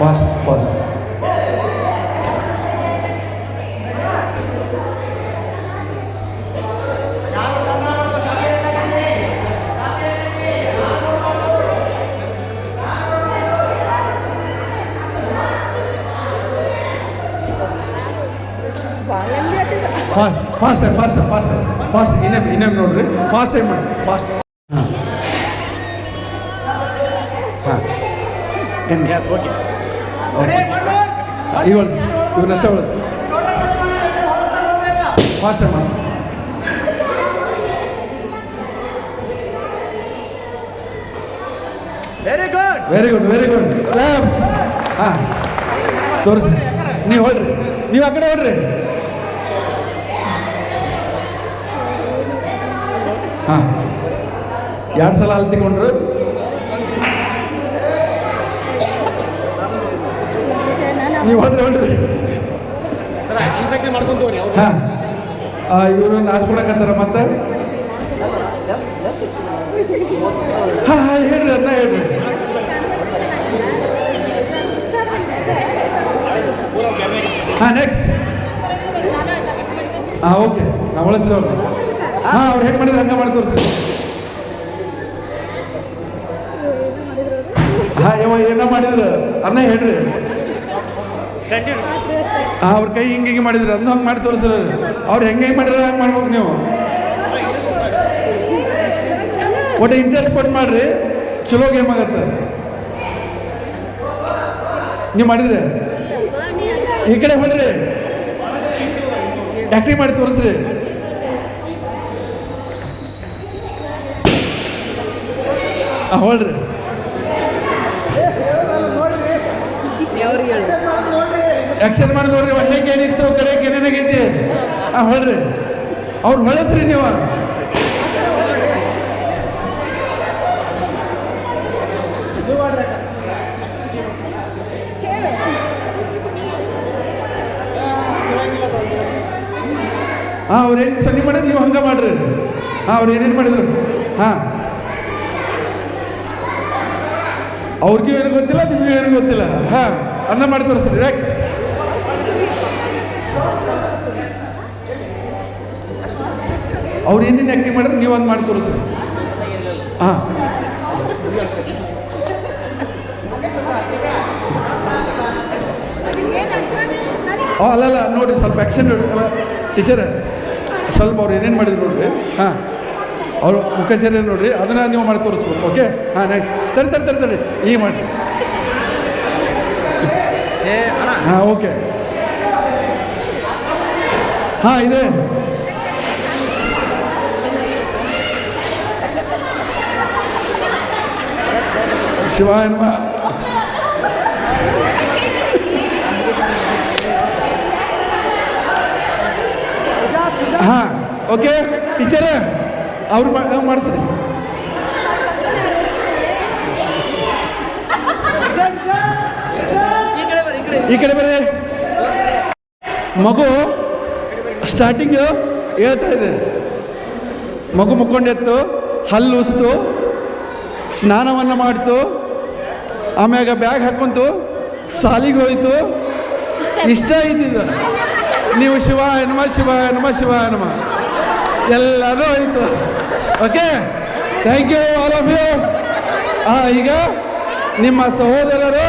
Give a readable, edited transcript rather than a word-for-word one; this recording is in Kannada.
Fast fast. Fast fast fast fast ಇನ್ನೇನು ನೋಡ್ರಿ, ಫಾಸ್ಟ್ ಟೈಮ್ ಮಾಡಿ, ಫಾಸ್ಟ್. ಹಾಂ ಹಾಂ ಗ್ಯಾಸ್ ಓಕೆ ಇವ್ರನ್ನಷ್ಟೇ ಬಳಸಿ. ಫಾಸ್ಟ್ ಟೈಮ್ ಮಾಡಿ. Very good very good very good. Claps. ಹಾಂ ತೋರಿಸಿ, ನೀವು ಹೊಡ್ರಿ, ನೀವು ಆ ಕಡೆ ಹೊಡ್ರಿ. ಹಾಂ 2 ಸಲ ಅಲ್ತಿಕೊಂಡ್ರು. ನೀವು ಹೊಡ್ರಿ ಹೊಡ್ರಿ. ಹಾಂ ಇವರು ನಾಚ್ಕೊಳಕತ್ತಾರ ಮತ್ತೆ. ಹಾಂ ಹಾಂ ಹೇಳ್ರಿ, ಅದನ್ನ ಹೇಳ್ರಿ. ಹಾಂ ನೆಕ್ಸ್ಟ್. ಹಾಂ ಓಕೆ, ನಾವು ಬಳಸ್ರಿ ಅವ್ರು. ಹಾಂ ಅವ್ರು ಹೇಗೆ ಮಾಡಿದ್ರೆ ಹಂಗೆ ಮಾಡಿ ತೋರಿಸಿ. ಹಾಂ ಏನೋ ಮಾಡಿದ್ರು ಅದನ್ನ ಹೇಳ್ರಿ. ಹಾಂ ಅವ್ರ ಕೈ ಹಿಂಗೆ ಮಾಡಿದ್ರು ಅದನ್ನ ಹಂಗೆ ಮಾಡಿ ತೋರಿಸ್ರಿ. ಅವ್ರು ಹೆಂಗೆ ಮಾಡಿದ್ರೆ ಹಂಗೆ ಮಾಡ್ಬೇಕು ನೀವು. ಒಟ್ಟು ಇಂಟ್ರೆಸ್ಟ್ ಕೊಟ್ಟು ಮಾಡ್ರಿ, ಚಲೋ ಗೇಮ್ ಆಗತ್ತೆ. ನೀವು ಮಾಡಿದ್ರೆ ಈ ಕಡೆ ಹೊಡ್ರಿ, ಆ್ಯಕ್ಟಿಂಗ್ ಮಾಡಿ ತೋರಿಸ್ರಿ. ಹೊಳ್ರಿ. ಆಕ್ಷನ್ ಮಾಡಿ ನೋಡ್ರಿ, ಒಳ್ಳೆಗೆ ಏನಿತ್ತು ಕಡೆಗೆ ಏನೇನಾಗೈತಿ. ಹೊಳ್ರಿ, ಅವ್ರು ಹೊಳಸ್ರಿ ನೀವು. ಹಾಂ ಅವ್ರು ಹೆಂಗೆ ಸನ್ನಿ ಮಾಡಿದ್ರೆ ನೀವು ಹಂಗೆ ಮಾಡ್ರಿ. ಹಾಂ ಅವ್ರು ಏನೇನು ಮಾಡಿದ್ರು. ಹಾಂ ಅವ್ರಿಗೂ ಏನು ಗೊತ್ತಿಲ್ಲ, ನಿಮಗೂ ಏನು ಗೊತ್ತಿಲ್ಲ. ಹಾಂ ಅದನ್ನ ಮಾಡಿ ತೋರಿಸ್ರಿ. ನೆಕ್ಸ್ಟ್. ಅವ್ರು ಏನೇನು ಆ್ಯಕ್ಟಿಂಗ್ ಮಾಡಿದ್ರೆ ನೀವು ಒಂದು ಮಾಡಿ ತೋರಿಸ್ರಿ. ಹಾಂ ಅಲ್ಲಲ್ಲ ನೋಡಿರಿ, ಸ್ವಲ್ಪ ಆ್ಯಕ್ಷನ್ ನೋಡಿ ಟೀಚರ್. ಸ್ವಲ್ಪ ಅವ್ರು ಏನೇನು ಮಾಡಿದ್ರು ನೋಡ್ರಿ. ಹಾಂ ಅವರು ಮುಖಚರ್ಯ ನೋಡ್ರಿ, ಅದನ್ನು ನೀವು ಮಾಡಿ ತೋರಿಸ್ಬೇಕು. ಓಕೆ ಹಾಂ ನೆಕ್ಸ್ಟ್. ತಡಿ ಈಗ ಮಾಡಿ. ಹಾಂ ಓಕೆ. ಹಾಂ ಇದೆ. ಶಿವಾಯ ನಮಃ. ಹಾಂ ಓಕೆ ಟೀಚರ್, ಅವ್ರು ಮಾಡಿಸ್ರಿ. ಈ ಕಡೆ ಬರ್ರಿ. ಮಗು ಸ್ಟಾರ್ಟಿಂಗು ಹೇಳ್ತಾ ಇದೆ. ಮಗು ಮುಕ್ಕೊಂಡೆತ್ತು, ಹಲ್ಲು ಉಸ್ತು, ಸ್ನಾನವನ್ನು ಮಾಡ್ತು, ಆಮ್ಯಾಗ ಬ್ಯಾಗ್ ಹಾಕೊಂತು, ಸಾಲಿಗೆ ಹೋಯ್ತು. ಇಷ್ಟ ಇದ್ದಿದ್ದು. ನೀವು ಶಿವಾಯ ನಮಃ ಶಿವಾಯ ನಮಃ ಶಿವಾಯ ನಮಃ ಎಲ್ಲರೂ ಆಯಿತು. Okay thank you all of you. ಈಗ ನಿಮ್ಮ ಸಹೋದರರು